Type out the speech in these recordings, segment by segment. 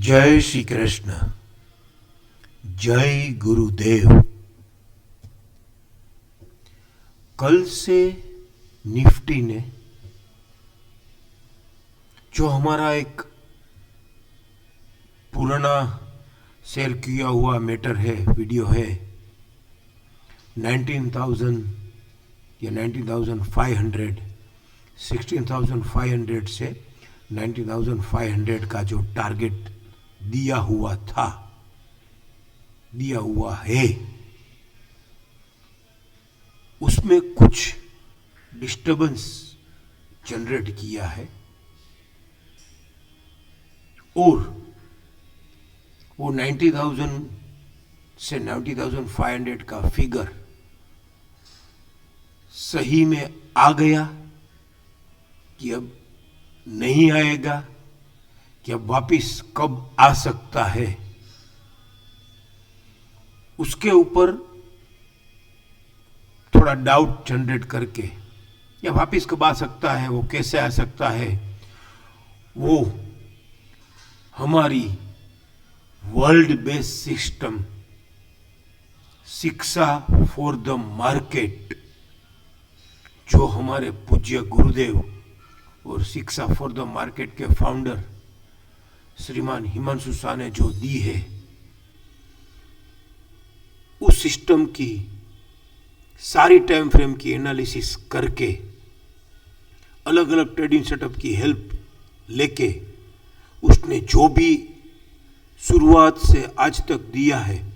जय श्री कृष्ण। जय गुरुदेव। कल से निफ्टी ने जो हमारा एक पुराना शेयर किया हुआ मैटर है, वीडियो है, 19,000 या 19,500, 16,500 से 19,500 का जो टारगेट दिया हुआ है, उसमें कुछ डिस्टर्बेंस जनरेट किया है और वो 90,000 से 90,500 का फिगर सही में आ गया कि अब नहीं आएगा, कि अब वापिस कब आ सकता है, उसके ऊपर थोड़ा डाउट जनरेट करके, या वापिस कब आ सकता है, वो कैसे आ सकता है, वो हमारी वर्ल्ड बेस्ड सिस्टम शिक्षा फॉर द मार्केट, जो हमारे पूज्य गुरुदेव और शिक्षा फॉर द मार्केट के फाउंडर श्रीमान हिमांशु शाह ने जो दी है, उस सिस्टम की सारी टाइम फ्रेम की एनालिसिस करके, अलग अलग ट्रेडिंग सेटअप की हेल्प लेके, उसने जो भी शुरुआत से आज तक दिया है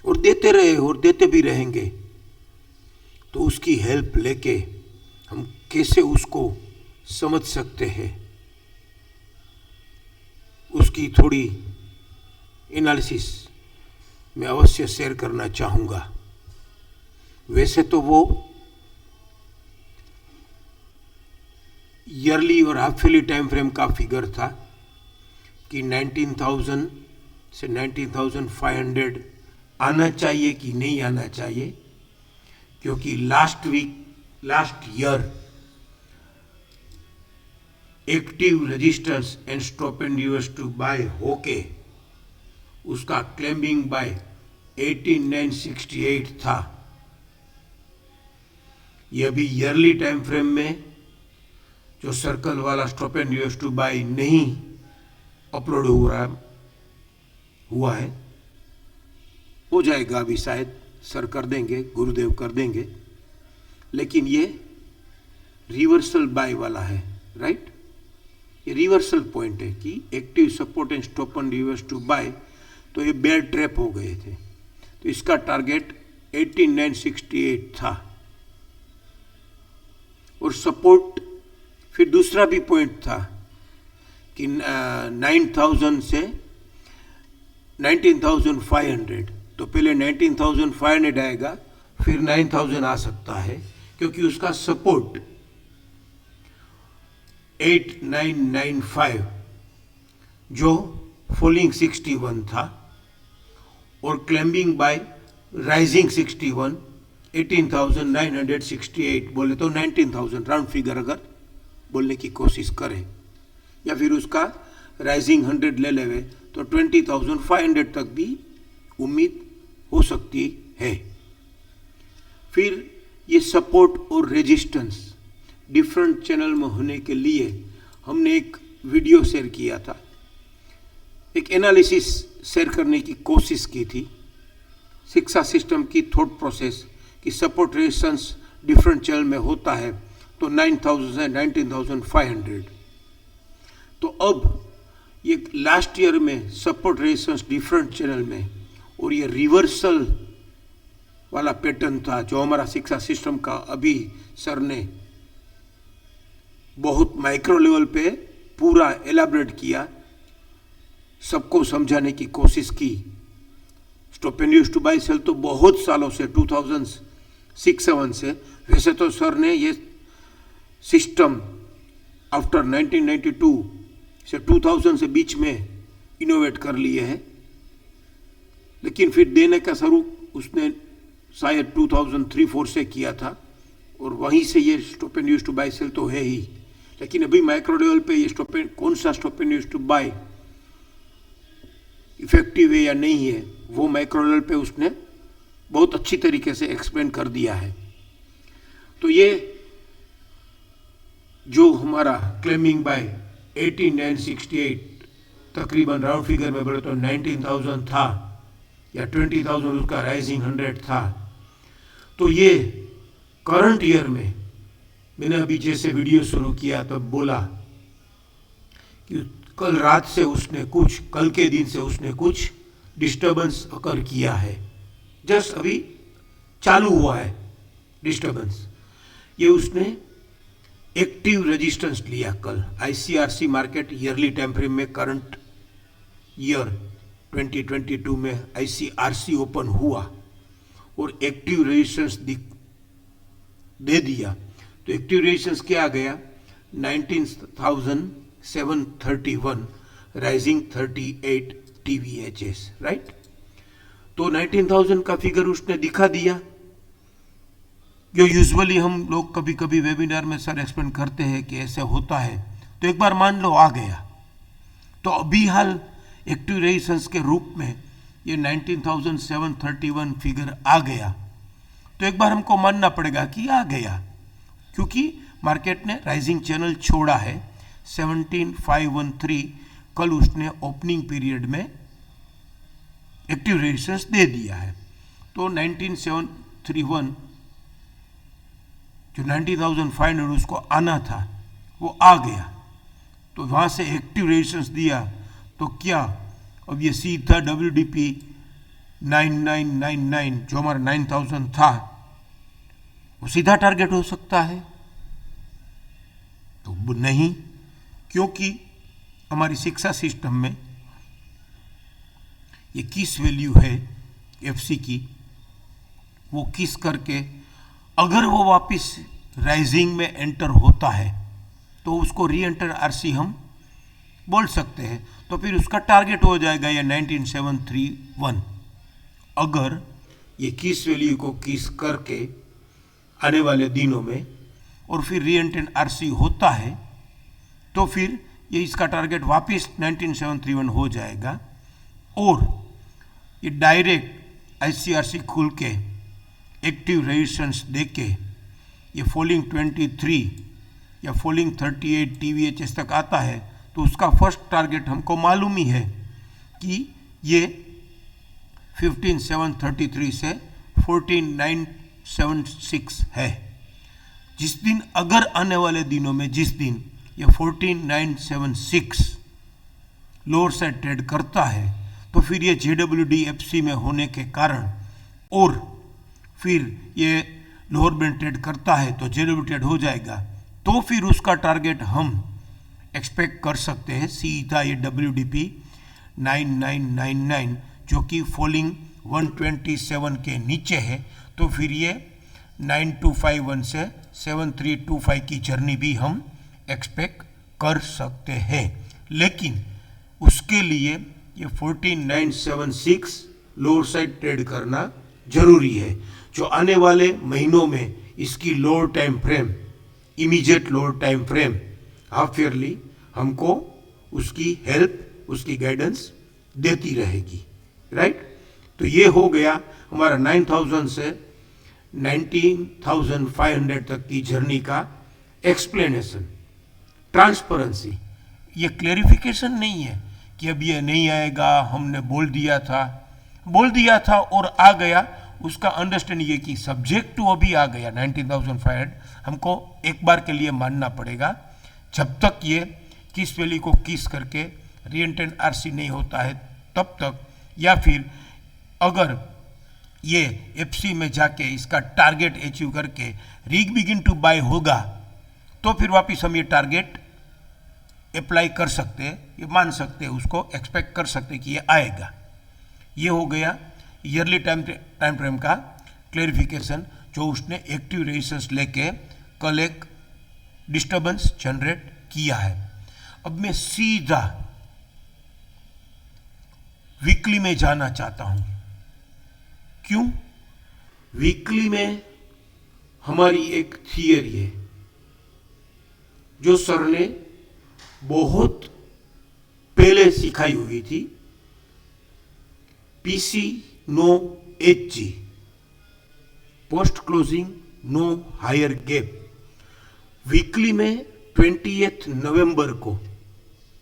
और देते रहे और देते भी रहेंगे, तो उसकी हेल्प लेके हम कैसे उसको समझ सकते हैं, उसकी थोड़ी एनालिसिस मैं अवश्य शेयर करना चाहूँगा। वैसे तो वो ईयरली और हाफ ईयरली टाइम फ्रेम का फिगर था कि 19,000 से 19,500 आना चाहिए कि नहीं आना चाहिए, क्योंकि last year active registers and stop and use to buy होके उसका क्लेमिंग बाय 18,968 था। यह भी ईयरली टाइम फ्रेम में जो सर्कल वाला stop and use to buy नहीं अपलोड हुआ है, हो जाएगा अभी, शायद सर कर देंगे, गुरुदेव कर देंगे, लेकिन ये रिवर्सल बाय वाला है, राइट। ये रिवर्सल पॉइंट है कि active support and stop and reverse to buy, तो ये बेयर ट्रैप हो गए थे, तो इसका टारगेट 18,968 था। और सपोर्ट फिर दूसरा भी पॉइंट था कि 9,000 से 19,500, तो पहले 19,500 आएगा, फिर 9,000 आ सकता है, क्योंकि उसका सपोर्ट 8,995 जो फॉलिंग 61 था और क्लाइंबिंग बाय राइजिंग 61 18,968, बोले तो 19,000 राउंड फिगर अगर बोलने की कोशिश करें, या फिर उसका राइजिंग 100 ले लेवे तो 20,500 तक भी उम्मीद हो सकती है। फिर ये सपोर्ट और रेजिस्टेंस डिफरेंट चैनल में होने के लिए हमने एक वीडियो शेयर किया था, एक एनालिसिस शेयर करने की कोशिश की थी, शिक्षा सिस्टम की थॉट प्रोसेस कि सपोर्ट रेजिस्टेंस डिफरेंट चैनल में होता है, तो 9,000 से 19,500। तो अब ये लास्ट ईयर में सपोर्ट रेजिस्टेंस डिफरेंट चैनल में और ये रिवर्सल वाला पैटर्न था, जो हमारा शिक्षा सिस्टम का अभी सर ने बहुत माइक्रो लेवल पे पूरा एलाबरेट किया, सबको समझाने की कोशिश की। Stop and use to buy sell तो बहुत सालों से 2006-7 से, वैसे तो सर ने ये सिस्टम आफ्टर 1992 से 2000 से बीच में इनोवेट कर लिए हैं, लेकिन फिर देने का शुरू उसने शायद 2003-4 से किया था, और वहीं से ये stop and use to buy sell तो है ही। लेकिन अभी माइक्रो लेवल पे ये कौन सा stop and use to buy effective है या नहीं है वो माइक्रो लेवल पे उसने बहुत अच्छी तरीके से एक्सप्लेन कर दिया है। तो ये जो हमारा क्लेमिंग बाय 18968 तकरीबन राउंड फिगर में बोले तो 19,000 था या 20,000 उसका राइजिंग 100 था। तो ये करंट ईयर में मैंने अभी जैसे वीडियो शुरू किया तो बोला कि कल रात से उसने कुछ, कल के दिन से उसने कुछ डिस्टर्बेंस अकर किया है, जस्ट अभी चालू हुआ है डिस्टर्बेंस। ये उसने एक्टिव रेजिस्टेंस लिया कल। ICRC market yearly time frame में करंट ईयर 2022 में आईसीआरसी ओपन हुआ और एक्टिव रेजिस्टेंस दे दिया। तो एक्टिव रेजिस्टेंस क्या आ गया 19,731 राइजिंग 38 TVHs, राइट। तो 19,000 का फिगर उसने दिखा दिया। जो यूजुअली हम लोग कभी कभी वेबिनार में सर एक्सप्लेन करते हैं कि ऐसे होता है। तो एक बार मान लो आ गया, तो अभी हाल एक्टिव रेजिस्टेंस के रूप में ये 19,731 फिगर आ गया। तो एक बार हमको मानना पड़ेगा कि आ गया, क्योंकि मार्केट ने राइजिंग चैनल छोड़ा है 17,513। कल उसने ओपनिंग पीरियड में एक्टिव रेजिस्टेंस दे दिया है। तो 19,731 जो 90,500 उसको आना था वो आ गया। तो वहाँ से एक्टिव रेजिस्टेंस दिया तो क्या अब ये सीधा WDP 9999 जो हमारा 9,000 था वो सीधा टारगेट हो सकता है? तो नहीं, क्योंकि हमारी शिक्षा सिस्टम में ये किस वैल्यू है FC की, वो किस करके अगर वो वापस राइजिंग में एंटर होता है तो उसको री एंटर RC हम बोल सकते हैं। तो फिर उसका टारगेट हो जाएगा ये 19,731। अगर ये किस वैल्यू को किस करके आने वाले दिनों में और फिर री एंटर RC होता है तो फिर ये इसका टारगेट वापस 19,731 हो जाएगा। और ये डायरेक्ट ICRC खुल के एक्टिव रेजिस्टेंस देके ये फॉलिंग 23 या फॉलिंग 38 TVHs तक आता है तो उसका फर्स्ट टारगेट हमको मालूम ही है कि ये 15,733 से 14,976 है। जिस दिन अगर आने वाले दिनों में जिस दिन ये 14,976 लोअर साइड ट्रेड करता है तो फिर ये JWD FC में होने के कारण और फिर ये लोअर बैंड ट्रेड करता है तो JWD ट्रेड हो जाएगा। तो फिर उसका टारगेट हम एक्सपेक्ट कर सकते हैं सीधा ये WDP 9999 जो कि फॉलिंग 127 के नीचे है। तो फिर ये 9251 से 7325 की जर्नी भी हम एक्सपेक्ट कर सकते हैं। लेकिन उसके लिए ये 14,976 लोअर साइड ट्रेड करना जरूरी है। जो आने वाले महीनों में इसकी lower time frame, immediate lower time frame half yearly हमको उसकी हेल्प, उसकी गाइडेंस देती रहेगी, राइट। तो ये हो गया हमारा 9,000 से 19,500 तक की जर्नी का एक्सप्लेनेशन, ट्रांसपेरेंसी। ये क्लेरिफिकेशन नहीं है कि अब ये नहीं आएगा, हमने बोल दिया था और आ गया। उसका अंडरस्टैंडिंग ये कि सब्जेक्ट टू अभी आ गया 19,500, हमको एक बार के लिए मानना पड़ेगा जब तक ये किस वैल्यू को किस करके रीएंटेंट RC नहीं होता है तब तक, या फिर अगर ये FC में जाके इसका टारगेट अचीव करके रीग बिगिन टू बाय होगा तो फिर वापस हम ये टारगेट अप्लाई कर सकते हैं, ये मान सकते हैं, उसको एक्सपेक्ट कर सकते हैं कि ये आएगा। ये हो गया ईयरली टाइम फ्रेम का क्लेरिफिकेशन जो उसने एक्टिव रेजिस्टेंस लेके कल एक डिस्टर्बेंस जनरेट किया है। अब मैं सीधा वीकली में जाना चाहता हूं। क्यों? वीकली में हमारी एक थियरी है जो सर ने बहुत पहले सिखाई हुई थी PC no HG, post closing no higher gap. Weekly में 20 नवंबर को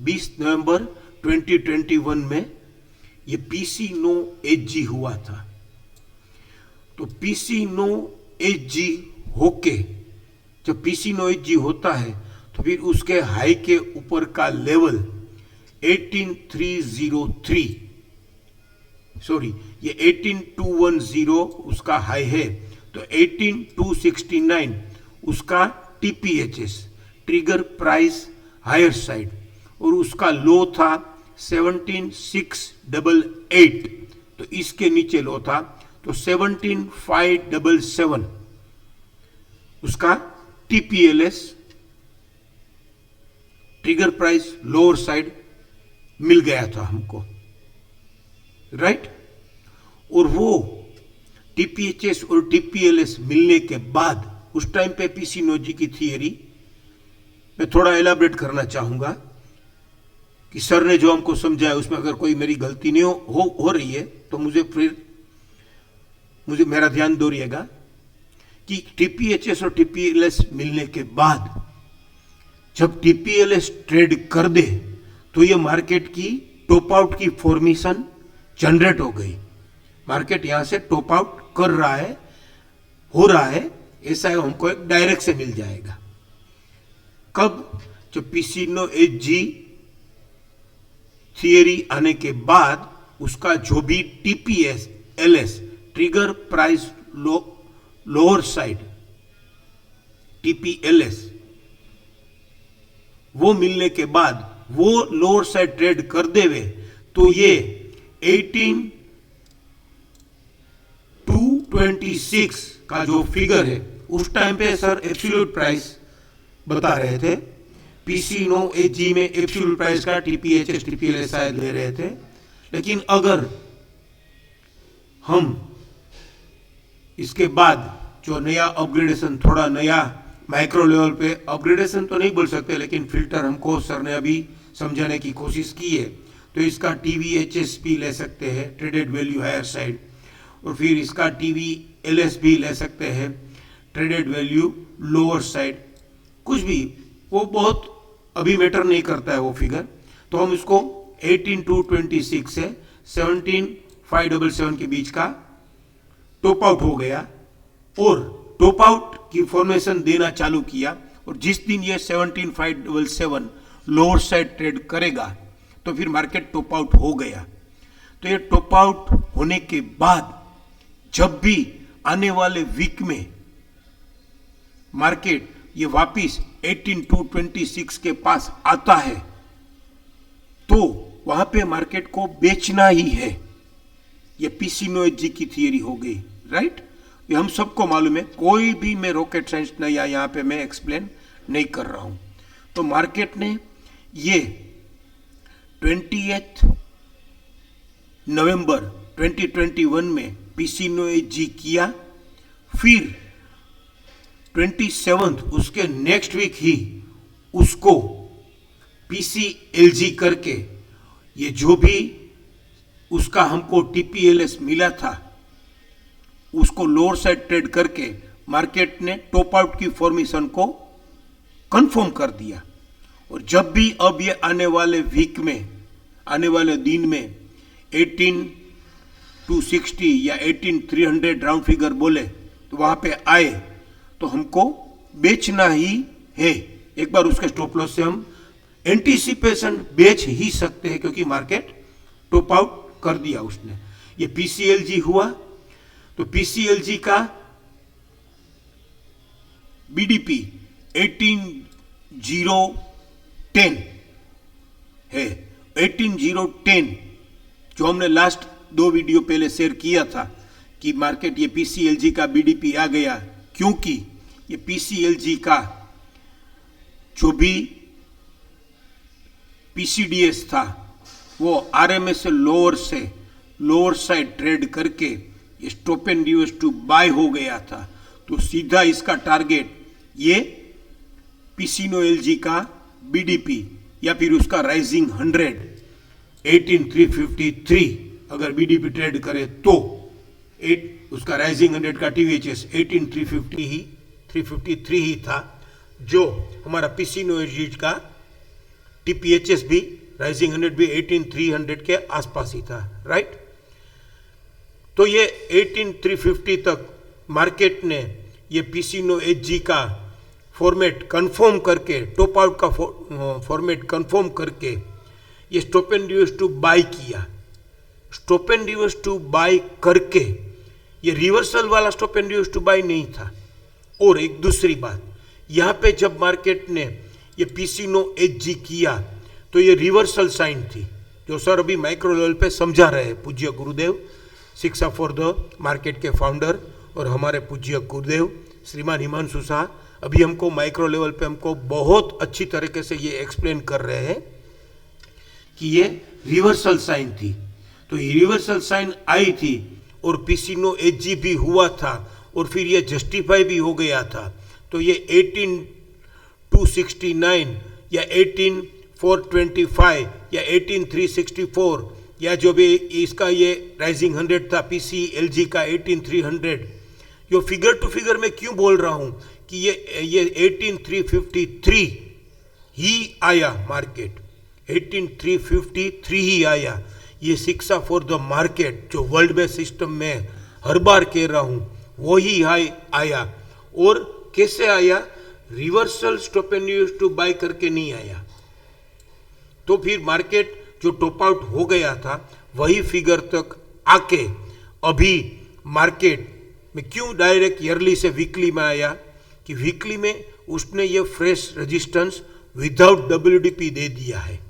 20 नवंबर 2021 में ये पीसी नो एचजी हुआ था। तो पीसी नो एचजी होके जब पीसी नो एचजी होता है तो फिर उसके हाई के ऊपर का लेवल 18303, सॉरी ये 18210 उसका हाई है, तो 18269 उसका टीपीएचएस, ट्रिगर प्राइस हायर साइड, और उसका लो था 17688, तो इसके नीचे लो था तो 17577 उसका टीपीएलएस, ट्रिगर प्राइस लोअर साइड मिल गया था हमको, राइट। और वो टीपीएचएस और टीपीएलएस मिलने के बाद उस टाइम पे पीसी नोजी की थियरी मैं थोड़ा एलाबरेट करना चाहूंगा कि सर ने जो हमको समझाया उसमें अगर कोई मेरी गलती नहीं हो रही है तो मुझे मेरा ध्यान दोहराइएगा कि टीपीएचएस और टीपीएलएस मिलने के बाद जब टीपीएलएस ट्रेड कर दे तो ये मार्केट की टॉप आउट की फॉर्मेशन जनरेट हो गई। मार्केट यहां से टॉप आउट कर रहा है, हो रहा है, ऐसा हमको एक डायरेक्ट से मिल जाएगा। कब? जब पीसी नो एचजी थियरी आने के बाद उसका जो भी TPS LS, trigger price lower side, TPLS, वो मिलने के बाद वो लोअर साइड ट्रेड कर देवे तो ये 18226 का जो फिगर है उस टाइम पे सर एब्सोल्यूट प्राइस बता रहे थे, पीसी नो एचजी में एब्सोल्यूट प्राइस का टीपीएचएस टीपीएलएस शायद ले रहे थे। लेकिन अगर हम इसके बाद जो नया अपग्रेडेशन, थोड़ा नया माइक्रो लेवल पे अपग्रेडेशन तो नहीं बोल सकते लेकिन फिल्टर हमको सर ने अभी समझाने की कोशिश की है, तो इसका टीवीएचएस भी ले सकते हैं, ट्रेडेड वैल्यू हायर साइड, और फिर इसका टीवीएलएस भी ले सकते हैं, ट्रेडेड वैल्यू लोअर साइड, कुछ भी, वो बहुत अभी मैटर नहीं करता है वो फिगर। तो हम इसको 18226 से 17577 के बीच का टॉप आउट हो गया और टॉप आउट की फॉर्मेशन देना चालू किया, और जिस दिन ये 17577 लोअर साइड ट्रेड करेगा तो फिर मार्केट टॉप आउट हो गया। तो ये टॉप आउट होने के बाद जब भी आने वाले वीक में मार्केट ये वापिस 18226 के पास आता है तो वहां पे मार्केट को बेचना ही है। ये पीसी नो एचजी की थियरी हो गई, राइट। ये हम सबको मालूम है, कोई भी मैं रॉकेट साइंस नहीं या यहां पे मैं एक्सप्लेन नहीं कर रहा हूं। तो मार्केट ने ये 20 नवंबर 2021 में पीसी नो एचजी किया, फिर 27 उसके नेक्स्ट वीक ही उसको पीसीएलजी करके ये जो भी उसका हमको टीपीएलएस मिला था उसको लोअर साइड ट्रेड करके मार्केट ने टॉप आउट की फॉर्मेशन को कंफर्म कर दिया। और जब भी अब ये आने वाले वीक में, आने वाले दिन में 18260 या 18300 राउंड फिगर बोले तो वहां पे आए तो हमको बेचना ही है। एक बार उसके स्टॉप लॉस से हम एंटीसिपेशन बेच ही सकते हैं क्योंकि मार्केट टॉप आउट कर दिया उसने। ये पीसीएलजी हुआ, तो पीसीएलजी का बीडीपी 18010 है। 18010 जो हमने लास्ट 2 वीडियो पहले शेयर किया था कि मार्केट ये पीसीएलजी का बीडीपी आ गया, क्योंकि ये पीसीएलजी का जो भी पीसीडीएस था वो आरएमएस से लोअर साइड ट्रेड करके ये stop and use to buy हो गया था। तो सीधा इसका टारगेट ये पीसीनो एलजी का बीडीपी या फिर उसका राइजिंग 100 18353 अगर बीडीपी ट्रेड करे तो उसका राइजिंग 100 का टीवीएचएस 353 ही था, जो हमारा पीसी नो एजीज का टीपीएचएस भी राइजिंग 100 भी 18300 के आसपास ही था, राइट। तो ये 18350 तक मार्केट ने ये पीसी नो एजी का फॉर्मेट कंफर्म करके, टॉप आउट का फॉर्मेट कंफर्म करके ये stop and reverse to buy किया। Stop and reverse to buy करके ये रिवर्सल वाला stop and reverse to buy नहीं था। और एक दूसरी बात, यहाँ पे जब मार्केट ने ये पीसी नो एजी किया तो ये रिवर्सल साइन थी, जो सर अभी माइक्रो लेवल पे समझा रहे हैं पूज्य गुरुदेव, शिक्षा फॉर द मार्केट के फाउंडर और हमारे पूज्य गुरुदेव श्रीमान हिमांशु शाह अभी हमको माइक्रो लेवल पे हमको बहुत अच्छी तरीके से ये एक्सप्लेन कर रहे हैं कि ये रिवर्सल साइन थी। तो ये रिवर्सल साइन आई थी और पीसी नो एजी भी हुआ था और फिर ये जस्टिफाई भी हो गया था। तो ये 18269 या 18425 या 18364 या जो भी इसका ये राइजिंग 100 था पीसी एलजी का 18300, यो फिगर टू फिगर में क्यों बोल रहा हूँ कि ये 18353 ही आया, मार्केट 18353 ही आया। ये शिक्षा फॉर द मार्केट जो वर्ल्ड बेस्ड सिस्टम में हर बार कह रहा हूँ वही हाई आया। और कैसे आया? Reversal stop and use to buy करके नहीं आया। तो फिर मार्केट जो टॉप आउट हो गया था वही फिगर तक आके अभी मार्केट में क्यों डायरेक्ट ईयरली से वीकली में आया कि वीकली में उसने ये फ्रेश रेजिस्टेंस विदाउट डब्ल्यूडीपी दे दिया है।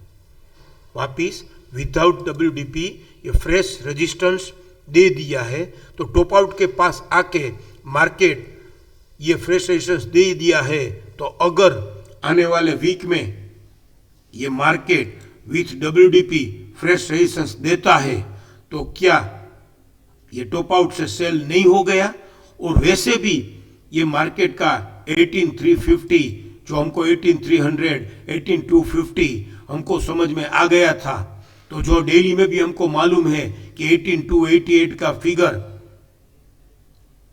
वापिस विदाउट डब्ल्यूडीपी ये फ्रेश रेजिस्टेंस दे दिया है। तो टॉप आउट के पास आके मार्केट ये फ्रेश रेजिस्टेंस दे दिया है। तो अगर आने वाले वीक में ये मार्केट विथ डब्ल्यूडीपी फ्रेश रेजिस्टेंस देता है तो क्या ये टॉप आउट से सेल नहीं हो गया? और वैसे भी ये मार्केट का 18350 जो हमको 18300 18250 हमको समझ में आ गया था, तो जो डेली में भी हमको मालूम है कि 18288 का फिगर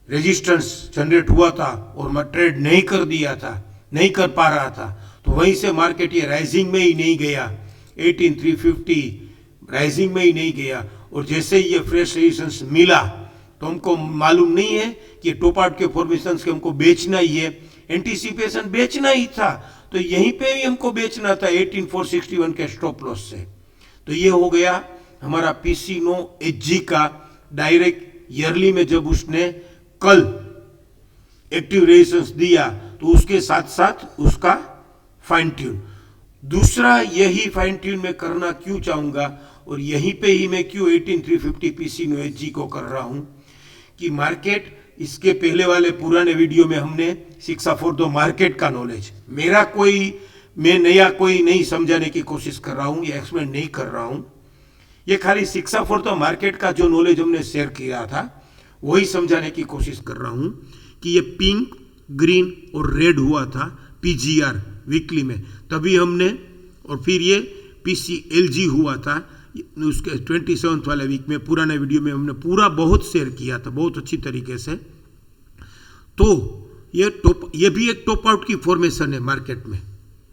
रेजिस्टेंस जनरेट हुआ था और मैं ट्रेड नहीं कर दिया था, नहीं कर पा रहा था, तो वहीं से मार्केट ये राइजिंग में ही नहीं गया, 18350 राइजिंग में ही नहीं गया। और जैसे ही ये फ्रेश रेजिस्टेंस मिला तो हमको मालूम नहीं है कि टॉप आउट के फॉर्मेशंस के हमको बेचना ही है, एंटीसिपेशन बेचना ही था, तो यहीं पे भी हमको बेचना था 18461 के स्टॉप लॉस से। तो ये हो गया हमारा पीसी नो एजी का डायरेक्ट ईयरली में जब उसने कल एक्टिव रेजिस्टेंस दिया तो उसके साथ साथ उसका फाइन ट्यून। दूसरा यही फाइन ट्यून मैं करना क्यों चाहूँगा और यहीं पे ही मैं क्यों 18350 पीसी नो एजी को कर रहा हूँ कि मार्केट, इसके पहले वाले पुराने वीडियो में हमने शिक्षा फॉर द मार्केट का नॉलेज, मैं नया कोई नहीं समझाने की कोशिश कर रहा हूँ, ये एक्सप्लेन नहीं कर रहा हूँ, ये खाली शिक्षा फॉर द मार्केट का जो नॉलेज हमने शेयर किया था वही समझाने की कोशिश कर रहा हूँ कि ये पिंक, ग्रीन और रेड हुआ था पीजीआर वीकली में, तभी हमने, और फिर ये पीसीएलजी हुआ था उसके 27 वाले वीक में, पुराने वीडियो में हमने पूरा बहुत शेयर किया था बहुत अच्छी तरीके से। तो ये भी एक टॉप आउट की फॉर्मेशन है मार्केट में,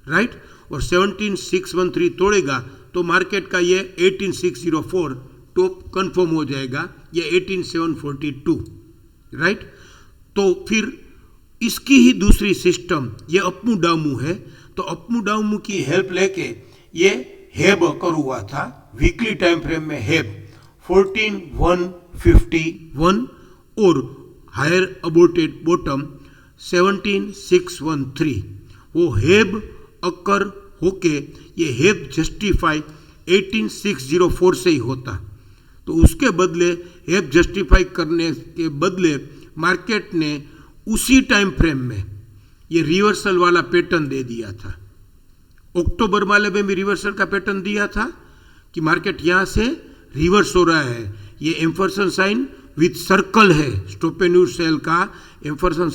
राइट। और 17613 तोड़ेगा तो मार्केट का ये 18604 टॉप कंफर्म हो जाएगा, ये 18742, राइट। तो फिर इसकी ही दूसरी सिस्टम ये अपमू डाउमू है, तो अपमू डाउमू की हेल्प लेके ये हेब कर हुआ था वीकली टाइम फ्रेम में, हेब 14151 और हायर अबोटेड बॉटम 17613, वो हेब अकर होके ये हेब जस्टिफाई 18604 से ही होता। तो उसके बदले हेब जस्टिफाई करने के बदले मार्केट ने उसी टाइम फ्रेम में ये रिवर्सल वाला पैटर्न दे दिया था। अक्टूबर वाले में भी रिवर्सल का पैटर्न दिया था कि मार्केट यहाँ से रिवर्स हो रहा है, ये एम्फरसन साइन विथ सर्कल है, स्टॉप एंड यूज सेल का एम्फरसन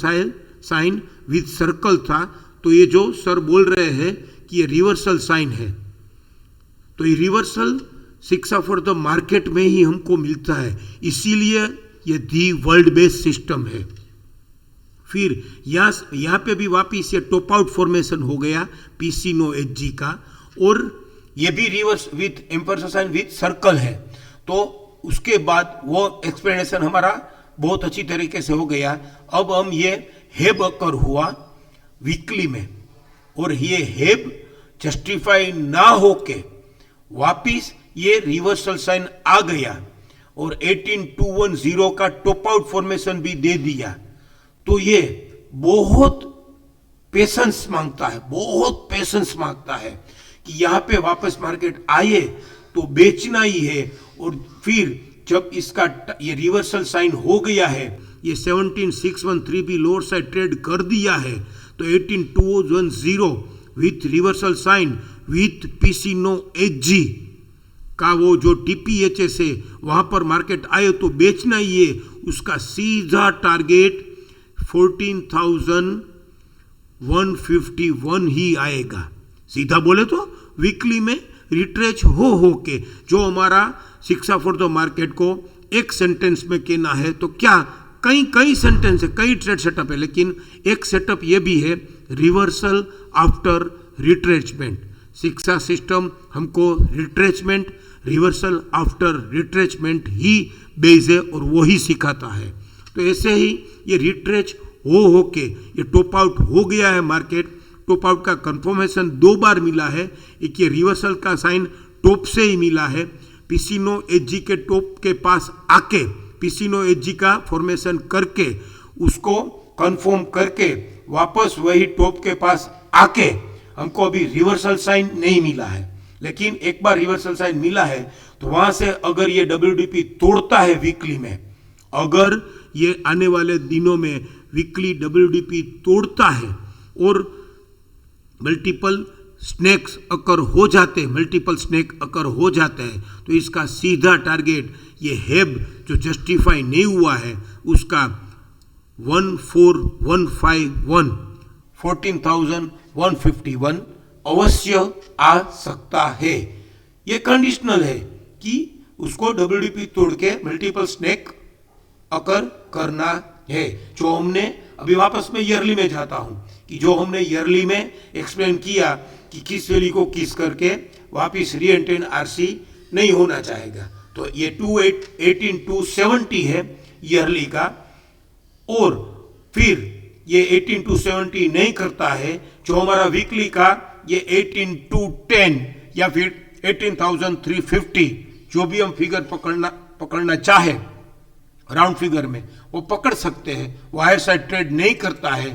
साइन विथ सर्कल था। तो ये जो सर बोल रहे हैं कि ये रिवर्सल साइन है, तो ये रिवर्सल शिक्षा फॉर द मार्केट में ही हमको मिलता है, इसीलिए ये दी वर्ल्ड बेस्ड सिस्टम है। फिर यहाँ पे भी वापिस ये टॉप आउट फॉर्मेशन हो गया पीसी नो एच जी का, और ये भी reverse with ampersand sign with circle है। तो उसके बाद वो एक्सप्लेनेशन हमारा बहुत अच्छी तरीके से हो गया। अब हम ये हेब अकर हुआ वीकली में, और ये हेब जस्टिफाई ना होके वापिस ये रिवर्सल साइन आ गया और 18210 का टॉप आउट फॉर्मेशन भी दे दिया। तो ये बहुत पेशेंस मांगता है, बहुत पेशेंस मांगता है कि यहाँ पे वापस मार्केट आए तो बेचना ही है। और फिर जब इसका ये रिवर्सल साइन हो गया है, ये 17613 भी लोअर साइड ट्रेड कर दिया है, तो 18210 with reversal sign with PC no H G का वो जो टीपीएचएस है वहां पर मार्केट आए तो बेचना ही है। उसका सीधा टारगेट 14,151 ही आएगा। सीधा बोले तो वीकली में रिट्रेच हो के जो हमारा शिक्षा फॉर द मार्केट को एक सेंटेंस में कहना है, तो क्या कई सेंटेंस है, कई ट्रेड सेटअप है, लेकिन एक सेटअप ये भी है रिवर्सल आफ्टर रिट्रेचमेंट। शिक्षा सिस्टम हमको रिट्रेचमेंट, रिवर्सल आफ्टर रिट्रेचमेंट ही बेस है और वो ही सिखाता है। तो ऐसे ही ये रिट्रेच हो के ये टॉप आउट हो गया है मार्केट। टॉप आउट का कंफर्मेशन 2 बार मिला है, एक ये रिवर्सल का साइन टॉप से ही मिला है, पीसीनो एचजी के टॉप के पास आके पीसीनो एचजी का फॉर्मेशन करके उसको कंफर्म करके वापस वही टॉप के पास आके हमको अभी रिवर्सल साइन नहीं मिला है। लेकिन एक बार रिवर्सल साइन मिला है तो वहां से अगर ये डब्ल्यूडीपी तोड़ता है वीकली में, अगर ये आने वाले दिनों में वीकली डब्ल्यूडीपी तोड़ता है और मल्टीपल स्नैक्स अकर हो जाते हैं, मल्टीपल स्नैक अकर हो जाते हैं, तो इसका सीधा टारगेट ये हेब जो जस्टिफाई नहीं हुआ है उसका 14,151 14,151 अवश्य आ सकता है। ये कंडीशनल है कि उसको डब्ल्यूडीपी तोड़ के मल्टीपल स्नैक अकर करना है। जो हमने अभी वापस में ईयरली में जाता हूं कि जो हमने ईयरली में एक्सप्लेन किया कि किस वैल्यू को किस करके वापिस री एंटेन आरसी नहीं होना चाहेगा। तो ये 18,270 है ईयरली का, और फिर ये 18,270 नहीं करता है जो हमारा वीकली का ये 18,210 या फिर 18,350 जो भी हम फिगर पकड़ना चाहे राउंड फिगर में वो पकड़ सकते हैं। वो हायर साइड ट्रेड नहीं करता है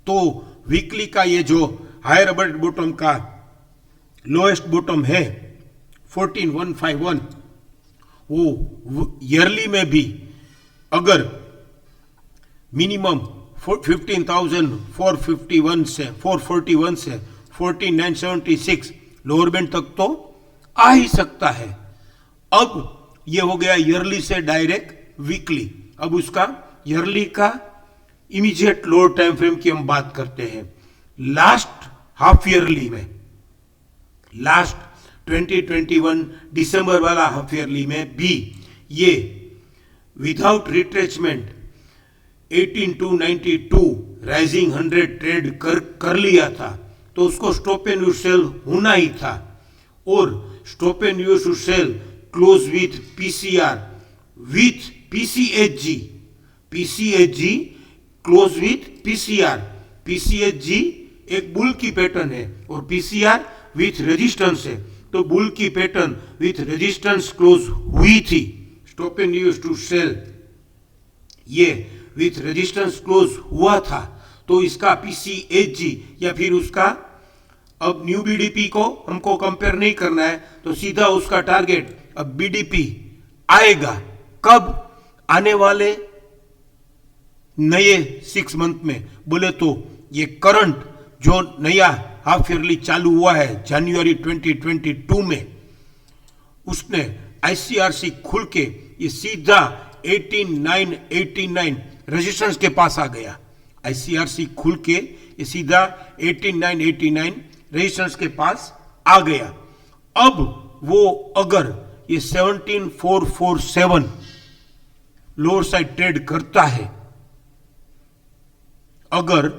तो वीकली का ये जो हायर अपर बॉटम का लोएस्ट बॉटम है 14,151, वो ईयरली में भी अगर मिनिमम 15,451 से 441 से 14,976 लोअर बैंड तक तो आ ही सकता है। अब ये हो गया ईयरली से डायरेक्ट वीकली। अब उसका ईयरली का इमीडिएट लोअर टाइम फ्रेम की हम बात करते हैं। लास्ट हाफ ईयरली में, लास्ट 2021 दिसंबर वाला हाफ ईयरली में भी ये विदाउट रिट्रेचमेंट 18,292 राइजिंग 100 ट्रेड कर लिया था, तो उसको स्टॉप एंड यूज सेल होना ही था। और stop and use sell close with PCR with PCHG, PCHG close with PCR. PCHG एक बुल की पैटर्न है और पीसीआर विथ रेजिस्टेंस है, तो बुल की पैटर्न विथ रेजिस्टेंस क्लोज हुई थी। Stop and use to sell ये विथ रेजिस्टेंस क्लोज हुआ था, तो इसका पीसीएचजी या फिर उसका अब न्यू बीडीपी को हमको कंपेयर नहीं करना है, तो सीधा उसका टारगेट अब बीडीपी आएगा कब, आने वाले नए 6 मंथ में। बोले तो ये करंट जो नया हाफ ईयरली चालू हुआ है जनवरी 2022 में, उसने आईसीआरसी खुल के ये सीधा 18,989 रेजिस्टेंस के पास आ गया। आईसीआरसी खुल के ये सीधा 18,989 रेजिस्टेंस के पास आ गया। अब वो अगर ये 17447 लोअर साइड ट्रेड करता है, अगर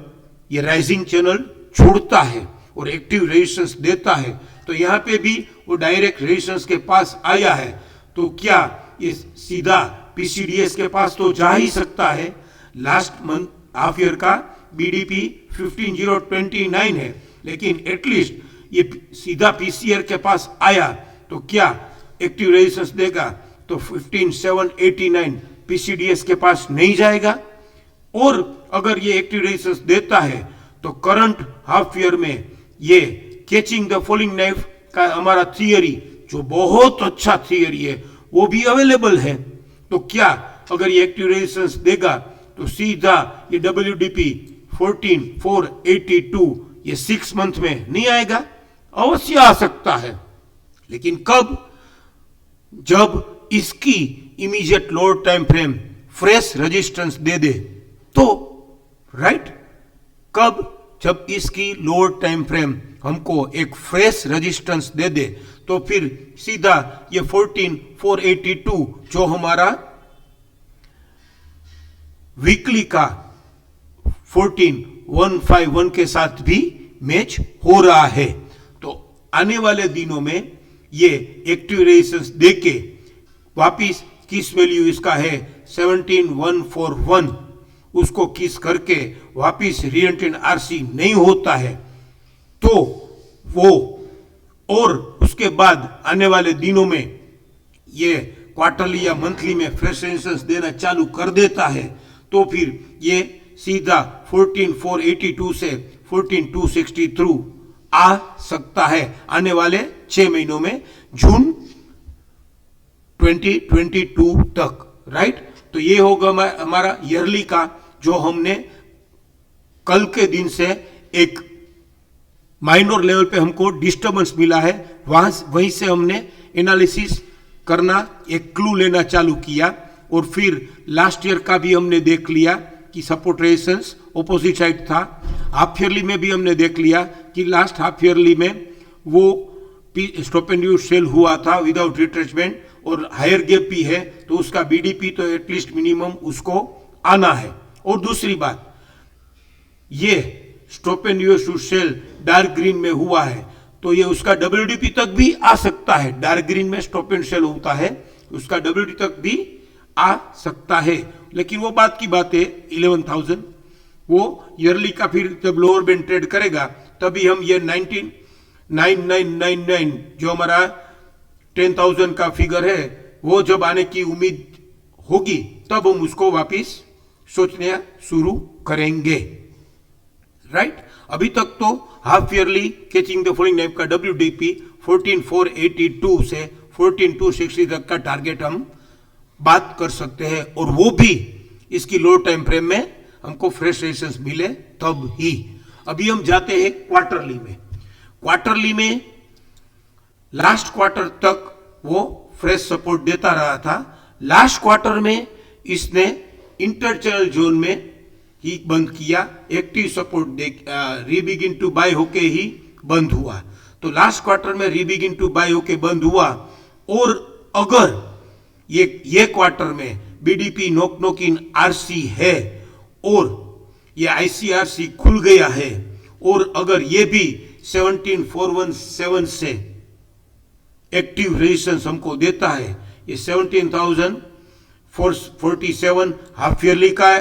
ये राइजिंग चैनल छोड़ता है और एक्टिव रेजिस्टेंस देता है, तो यहां पे भी वो डायरेक्ट रेजिस्टेंस के पास आया है, तो क्या ये सीधा पीसीडीएस के पास तो जा ही सकता है। लास्ट मंथ हाफ ईयर का बीडीपी 15029 है, लेकिन एटलीस्ट ये सीधा पीसीआर के पास आया तो क्या एक्टिव रेजिस्टेंस देगा, तो 15789 पीसीडीएस के पास नहीं जाएगा। और अगर ये एक्टिव रेजिस्टेंस देता है तो करंट हाफ ईयर में ये कैचिंग द फॉलिंग नाइफ का हमारा थियरी, जो बहुत अच्छा थियरी है, वो भी अवेलेबल है। तो क्या अगर ये एक्टिव रेजिस्टेंस देगा तो सीधा ये WDP 14482 ये 6 मंथ में नहीं आएगा, अवश्य आ सकता है, लेकिन कब, जब इसकी immediate lower time frame fresh resistance दे दे तो, राइट। कब, जब इसकी लोअर टाइम फ्रेम हमको एक फ्रेश रेजिस्टेंस दे दे, तो फिर सीधा ये 14482 जो हमारा वीकली का 14151 के साथ भी मैच हो रहा है। तो आने वाले दिनों में ये एक्टिव रेजिस्टेंस देके वापिस किस वैल्यू इसका है 17141, उसको किस करके वापिस रीएंट्री आरसी नहीं होता है, तो वो और उसके बाद आने वाले दिनों में ये क्वार्टरली या मंथली में फ्रेश रेजिस्टेंस देना चालू कर देता है, तो फिर ये सीधा 14482 से 14263 आ सकता है आने वाले 6 महीनों में, जून 2022 तक, राइट। तो ये होगा हमारा ईयरली का, जो हमने कल के दिन से एक माइनर लेवल पे हमको डिस्टर्बेंस मिला है, वहीं से हमने एनालिसिस करना, एक क्लू लेना चालू किया, और फिर लास्ट ईयर का भी हमने देख लिया कि सपोर्ट रेजिस्टेंस ऑपोजिट साइड था। हाफ ईयरली में भी हमने देख लिया कि लास्ट हाफ ईयरली में वो स्टॉप एंड यूज सेल हुआ था विदाउट रिट्रेचमेंट, और हायर गैप भी है, तो उसका बीडीपी तो एटलीस्ट मिनिमम उसको आना है। और दूसरी बात, ये stop and use to sell dark green में हुआ है, तो ये उसका WDP तक भी आ सकता है। डार्क ग्रीन में स्टॉप एंड सेल होता है, उसका WDP तक भी आ सकता है, लेकिन वो बात की बात है 11,000, वो ईयरली का फिर जब लोअर बैंड ट्रेड करेगा तभी हम ये 19,9999 जो हमारा 10,000 का फिगर है, वो जब आने की उम्मीद होगी तब हम उसको वापिस सोचने शुरू करेंगे, राइट। अभी तक तो half yearly catching the falling knife का WDP 14482 से 14260 तक का टारगेट हम बात कर सकते हैं, और वो भी इसकी लो टाइम फ्रेम में हमको फ्रेश रेजिस्टेंस मिले तब ही। अभी हम जाते हैं क्वार्टरली में। क्वार्टरली में लास्ट क्वार्टर तक वो फ्रेश सपोर्ट देता रहा था। लास्ट क्वार्टर में इसने इंटर चैनल जोन में ही बंद किया, एक्टिव सपोर्ट रीबिगिन टू बाय होके ही बंद हुआ। तो लास्ट क्वार्टर में रीबिगिन टू बाय होके बंद हुआ, और अगर ये क्वार्टर में बीडीपी नॉक इन आरसी है और ये आईसीआरसी खुल गया है, और अगर ये भी 17417 से एक्टिव रेजिस्टेंस हमको देता है, ये 17,047 हाफ ईयरली का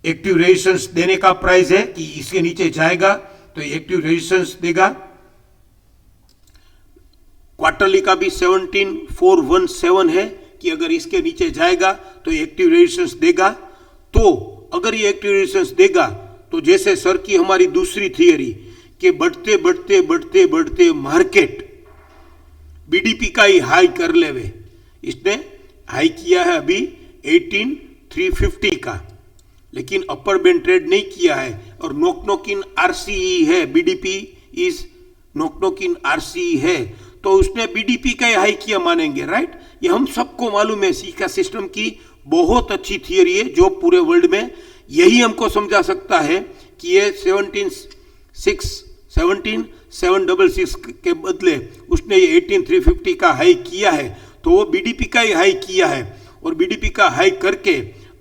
एक्टिव रेजिस्टेंस देने का प्राइस है कि इसके नीचे जाएगा तो एक्टिव रेजिस्टेंस देगा। क्वार्टरली का भी 17,417 है कि अगर इसके नीचे जाएगा तो एक्टिव रेजिस्टेंस देगा। तो अगर ये एक्टिव रेजिस्टेंस देगा तो जैसे सर की हमारी दूसरी थियरी कि बढ़ते बढ़ते बढ़ते बढ़ते मार्केट बीडीपी का ही हाई कर लेवे, इसने हाई किया है अभी 18,350 का, लेकिन अपर बैंड ट्रेड नहीं किया है, और नॉक इन आरसी है, BDP is knock in RC है, तो उसने बीडीपी का ही हाई किया मानेंगे, राइट। ये हम सबको मालूम है, सीका सिस्टम की बहुत अच्छी थियरी है जो पूरे वर्ल्ड में यही हमको समझा सकता है कि ये 17 766 के बदले उसने ये 18350 का हाई किया है, तो वो बीडीपी का ही हाई किया है, और बीडीपी का हाई करके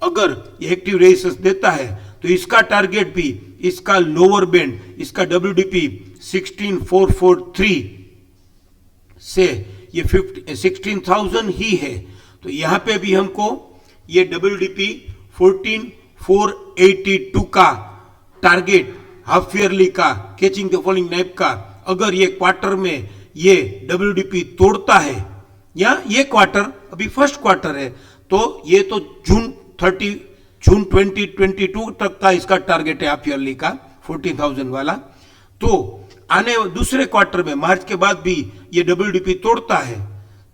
अगर एक्टिव रेजिस्टेंस देता है तो इसका टारगेट भी, इसका लोअर बैंड, इसका डब्ल्यूडीपी 16443 से ये 16,000 ही है। तो यहाँ पे भी हमको ये डब्ल्यूडीपी 14,482 का टारगेट हाफ ईयरली का कैचिंग द फॉलिंग नाइफ का, अगर ये क्वार्टर में ये डब्ल्यूडीपी तोड़ता है, या ये क्वार्टर अभी फर्स्ट क्वार्टर है, तो ये तो जून 2022 तक का इसका टारगेट है हाफ ईयरली का 14,000 वाला। तो आने दूसरे क्वार्टर में मार्च के बाद भी ये डब्ल्यूडीपी तोड़ता है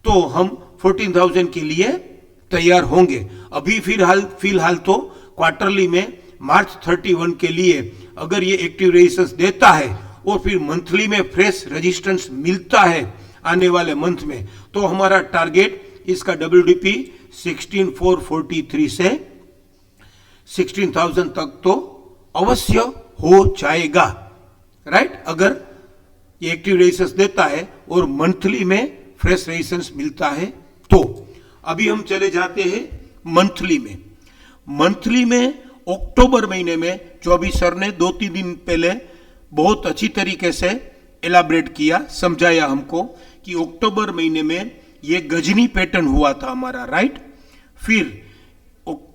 तो हम 14,000 के लिए तैयार होंगे। अभी फिलहाल तो क्वार्टरली में मार्च 31 के लिए अगर ये एक्टिव रेजिस्टेंस देता है और फिर मंथली में फ्रेश रेजिस्टेंस मिलता है आने वाले मंथ में, तो हमारा टारगेट इसका डब्ल्यूडीपी 16,443 से 16,000 तक तो अवश्य हो जाएगा, राइट। अगर ये एक्टिव रेजिस्टेंस देता है और मंथली में फ्रेश रेजिस्टेंस मिलता है तो। अभी हम चले जाते हैं मंथली में। मंथली में अक्टूबर महीने में जो अभी सर ने 2-3 दिन पहले बहुत अच्छी तरीके से एलाबरेट किया, समझाया हमको कि अक्टूबर महीने में ये गजनी पैटर्न हुआ था हमारा, राइट। फिर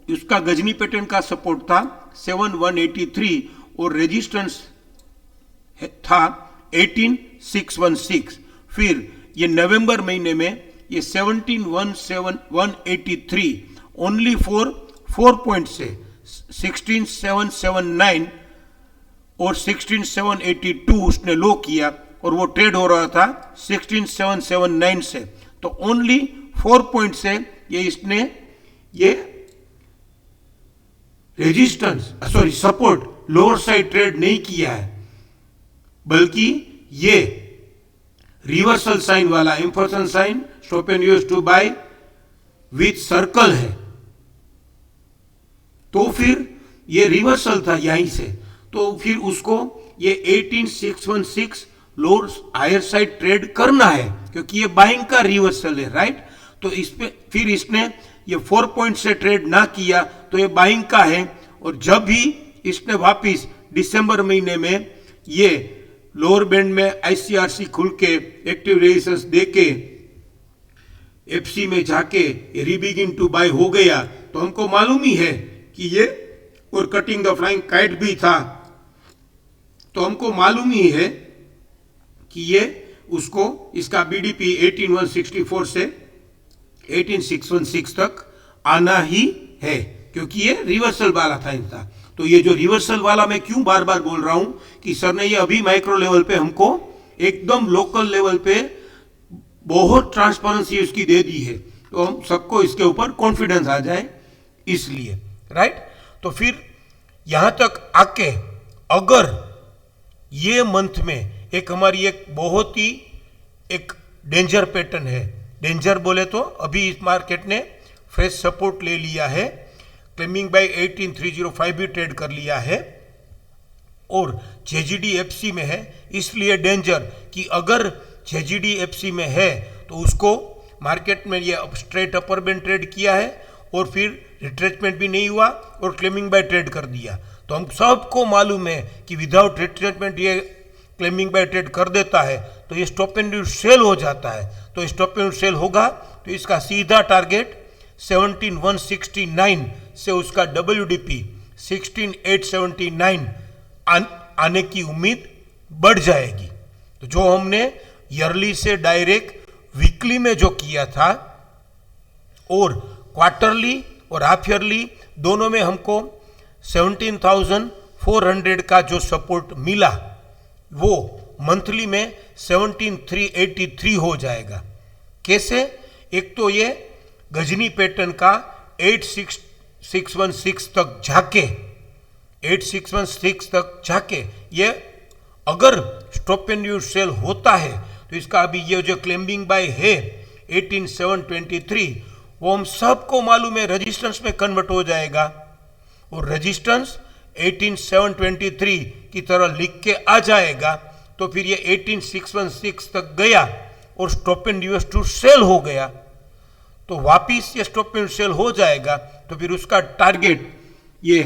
उसका गजनी पैटर्न का सपोर्ट था 7,183 और रेजिस्टेंस था 18,616। फिर ये नवंबर महीने में ये 17,183 ओनली फॉर 4 पॉइंट से 16,779 और 16,782 उसने लो किया, और वो ट्रेड हो रहा था 16,779 से। तो ओनली 4 पॉइंट से ये इसने ये सपोर्ट लोअर साइड ट्रेड नहीं किया है, बल्कि ये रिवर्सल साइन वाला inversion sign stop and use to buy with circle है। तो फिर ये रिवर्सल था यहीं से, तो फिर उसको ये 18,616 लोअर हायर साइड ट्रेड करना है, क्योंकि ये बाइंग का रिवर्सल है, राइट। तो इस पे फिर इसने ये 4 पॉइंट से ट्रेड ना किया तो ये बाइंग का है, और जब भी इसने वापिस दिसंबर महीने में ये लोअर बैंड में आईसीआरसी खुल के एक्टिव रेजिस्टेंस देके एफसी में जाके रीबिगिन टू बाय हो गया, तो हमको मालूम ही है कि ये, और कटिंग द फ्लाइंग काइट भी था, तो हमको मालूम ही है कि ये उसको इसका बीडीपी 18,164 से 18,616 तक आना ही है, क्योंकि ये रिवर्सल वाला था इनका। तो ये जो रिवर्सल वाला मैं क्यों बार बार बोल रहा हूं कि सर ने ये अभी माइक्रो लेवल पे हमको एकदम लोकल लेवल पे बहुत ट्रांसपेरेंसी उसकी दे दी है, तो हम सबको इसके ऊपर कॉन्फिडेंस आ जाए इसलिए, राइट। तो फिर यहां तक आके अगर ये मंथ में एक हमारी एक बहुत ही एक डेंजर पैटर्न है, डेंजर बोले तो अभी इस मार्केट ने फ्रेश सपोर्ट ले लिया है, क्लेमिंग बाय 18,305 भी ट्रेड कर लिया है, और जेजीडीएफसी में है, इसलिए डेंजर कि अगर जेजीडीएफसी में है तो उसको मार्केट में ये स्ट्रेट अपर बैंड ट्रेड किया है और फिर रिट्रेसमेंट भी नहीं हुआ और क्लेमिंग बाय ट्रेड कर दिया। तो हम सबको मालूम है कि विदाउट रिट्रेसमेंट ये क्लेमिंग बाय ट्रेड कर देता है तो ये स्टॉप एंड सेल हो जाता है। तो स्टॉप एंड सेल होगा तो इसका सीधा टारगेट 17,169 से उसका WDP 16,879 आने की उम्मीद बढ़ जाएगी। तो जो हमने ईयरली से डायरेक्ट वीकली में जो किया था और क्वार्टरली और हाफ ईयरली दोनों में हमको 17,400 का जो सपोर्ट मिला वो मंथली में 17,383 हो जाएगा। कैसे? एक तो ये गजनी पैटर्न का 8,616 तक जाके 8,616 तक जाके ये अगर स्टॉप एंड यूज सेल होता है तो इसका अभी ये जो क्लेम्बिंग बाय है 18,723 वो हम सबको मालूम है रेजिस्टेंस में कन्वर्ट हो जाएगा और रेजिस्टेंस 18,723 की तरह लिख के आ जाएगा। तो तो फिर ये 18616 तक गया और stop and use to sell हो गया, तो वापिस ये स्टॉप एंड सेल हो जाएगा, तो फिर उसका टारगेट ये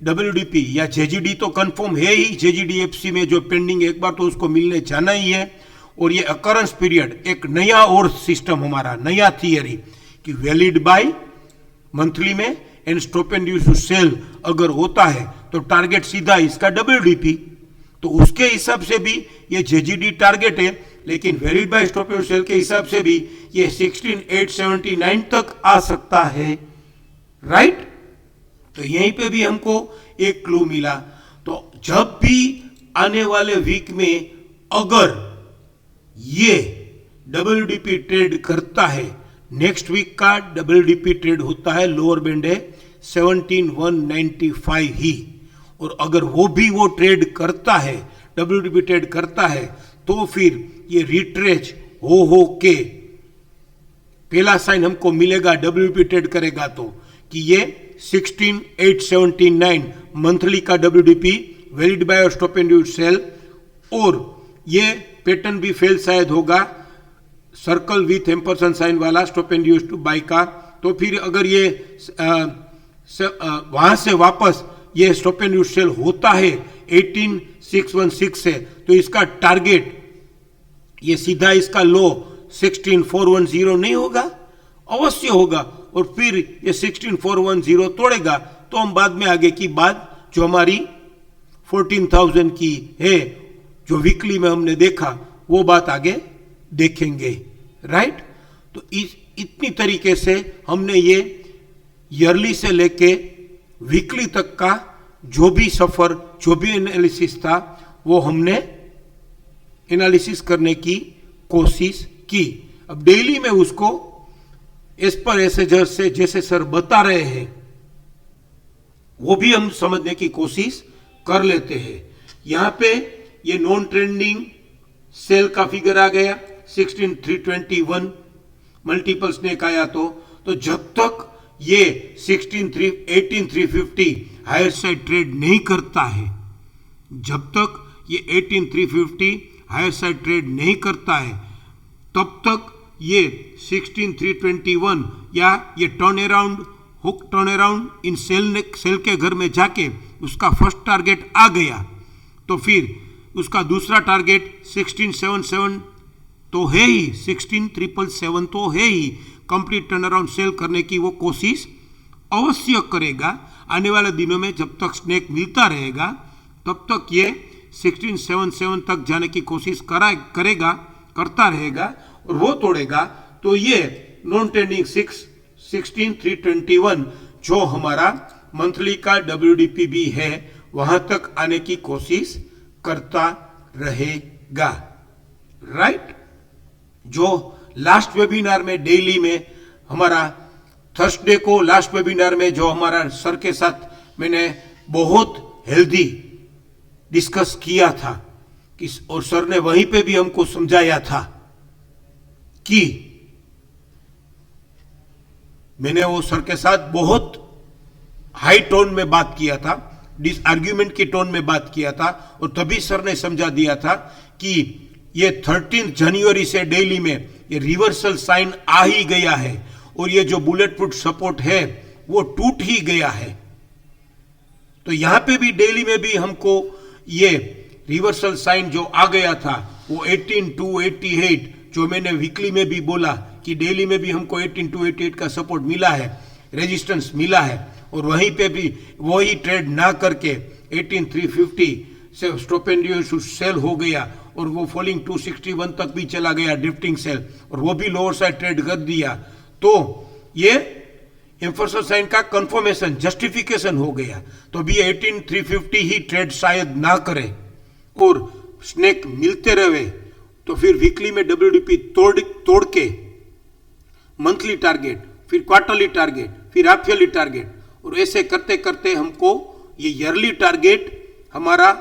WDP या JGD तो कंफर्म है ही, JGDFC में जो पेंडिंग एक बार तो उसको मिलने जाना ही है। और ये अकरेंस पीरियड एक नया और सिस्टम हमारा नया थियरी कि वैलिड बाय मंथली में and stop and use to sell अगर होता है तो टारगेट सीधा इसका WDP, तो उसके हिसाब से भी ये JGD टारगेट है, लेकिन valid buy stop and sell के हिसाब से भी ये 16879 तक आ सकता है, राइट। तो यहीं पे भी हमको एक क्लू मिला। तो जब भी आने वाले वीक में अगर ये WDP ट्रेड करता है, नेक्स्ट वीक का WDP ट्रेड होता है, लोअर बैंड है 17195 ही, और अगर वो ट्रेड करता है, WDP ट्रेड करता है, तो फिर ये रिट्रेच हो के पहला साइन हमको मिलेगा WDP ट्रेड करेगा तो कि ये 16879 मंथली का WDP वैलिड बाय और स्टॉप एंड यूज सेल, और ये पैटर्न भी फेल शायद होगा सर्कल विथ एम्परसेंट साइन वाला stop and use to buy का। तो फिर अगर ये वहां से वापस ये स्टॉप एंड यूज सेल होता है 18616 से, तो इसका टारगेट ये सीधा इसका लो 16410 नहीं होगा, अवश्य होगा, और फिर ये 16410 तोड़ेगा तो हम बाद में आगे की बात जो हमारी 14000 की है जो वीकली में हमने देखा वो बात आगे देखेंगे, राइट। तो इतनी तरीके से हमने ये ईयरली से लेके वीकली तक का जो भी सफर जो भी एनालिसिस था वो हमने एनालिसिस करने की कोशिश की। अब डेली में उसको इस पर ऐसे जैसे जैसे सर बता रहे हैं वो भी हम समझने की कोशिश कर लेते हैं। यहां पे ये नॉन ट्रेंडिंग सेल का फिगर आ गया 16321, मल्टीपल स्नेक आया तो जब तक ये 18350 हायर साइड ट्रेड नहीं करता है, जब तक ये 18350 हायर साइड ट्रेड नहीं करता है, तब तक ये 16321 या ये turn around hook turn around in sell के घर में जाके उसका फर्स्ट टारगेट आ गया, तो फिर उसका दूसरा टारगेट 1677 तो है ही, 16777 तो है ही, कंप्लीट टर्न अराउंड सेल करने की वो कोशिश अवश्य करेगा। आने वाले दिनों में जब तक स्नेक मिलता रहेगा तब तक ये 1677 तक जाने की कोशिश करता रहेगा, और वो तोड़ेगा तो ये नॉन ट्रेंडिंग 16321 जो हमारा मंथली का WDP भी है वहां तक आने की कोशिश करता रहेगा, राइट। जो लास्ट वेबिनार में डेली में हमारा थर्सडे को लास्ट वेबिनार में जो हमारा सर के साथ मैंने बहुत हेल्दी डिस्कस किया था कि, और सर ने वहीं पे भी हमको समझाया था कि मैंने वो सर के साथ बहुत हाई टोन में बात किया था, डिस आर्ग्यूमेंट की टोन में बात किया था, और तभी सर ने समझा दिया था कि ये 13 जनवरी से डेली में ये रिवर्सल साइन आ ही गया है और ये जो बुलेट प्रूफ सपोर्ट है वो टूट ही गया है। तो यहां पे भी डेली में भी हमको ये रिवर्सल साइन जो आ गया था वो 18288 जो मैंने वीकली में भी बोला कि डेली में भी हमको 18288 का सपोर्ट मिला है, रेजिस्टेंस मिला है, और वहीं पे भी वही ट्रेड ना करके 18350 से स्टॉप एंड यूज सेल हो गया और वो फॉलिंग 261 तक भी चला गया ड्रिफ्टिंग सेल, और वो भी लोअर साइड ट्रेड कर दिया, तो ये एम्फोर्सर साइन का कंफर्मेशन जस्टिफिकेशन हो गया। तो अभी 18350 ही ट्रेड शायद ना करे और स्नेक मिलते रहे, तो फिर वीकली में WDP तोड़ के मंथली टारगेट, फिर क्वार्टरली टारगेट, फिर हाफ ईयरली टारगेट, और ऐसे करते करते हमको ये ईयरली टारगेट हमारा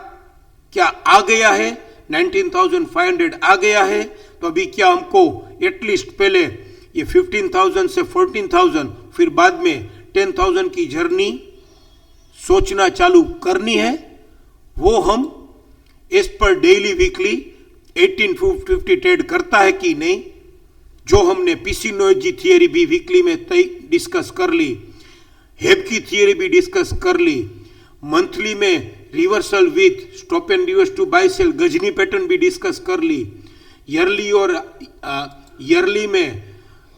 क्या आ गया है 19,500 आ गया है। तो अभी क्या हमको एटलीस्ट पहले ये 15,000 से 14,000 फिर बाद में 10,000 की जर्नी सोचना चालू करनी है, वो हम इस पर डेली वीकली 1850 ट्रेड करता है कि नहीं, जो हमने पीसिनोजी थियरी भी वीकली में डिस्कस कर ली, हेब की थियरी भी डिस्कस कर ली, मंथली में reversal with stop and reverse to buy sell Ghajini pattern भी डिस्कस कर ली, ईयरली में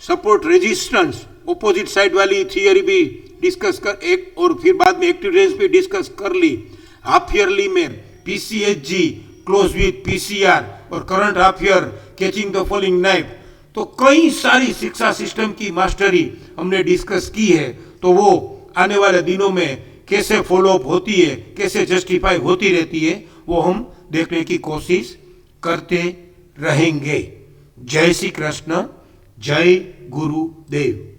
सपोर्ट रेजिस्टेंस ऑपोजिट साइड वाली थियरी भी डिस्कस कर एक, और फिर बाद में एक्टिव रेंज भी डिस्कस कर ली, हाफ ईयरली में पीसीएचजी क्लोज विथ पीसीआर और current half year catching the falling knife. तो कई सारी शिक्षा सिस्टम की मास्टरी हमने डिस्कस की है, तो वो आने वाले दिनों में कैसे फॉलोअप होती है, कैसे जस्टिफाई होती रहती है, वो हम देखने की कोशिश करते रहेंगे। जय श्री कृष्ण, जय गुरुदेव।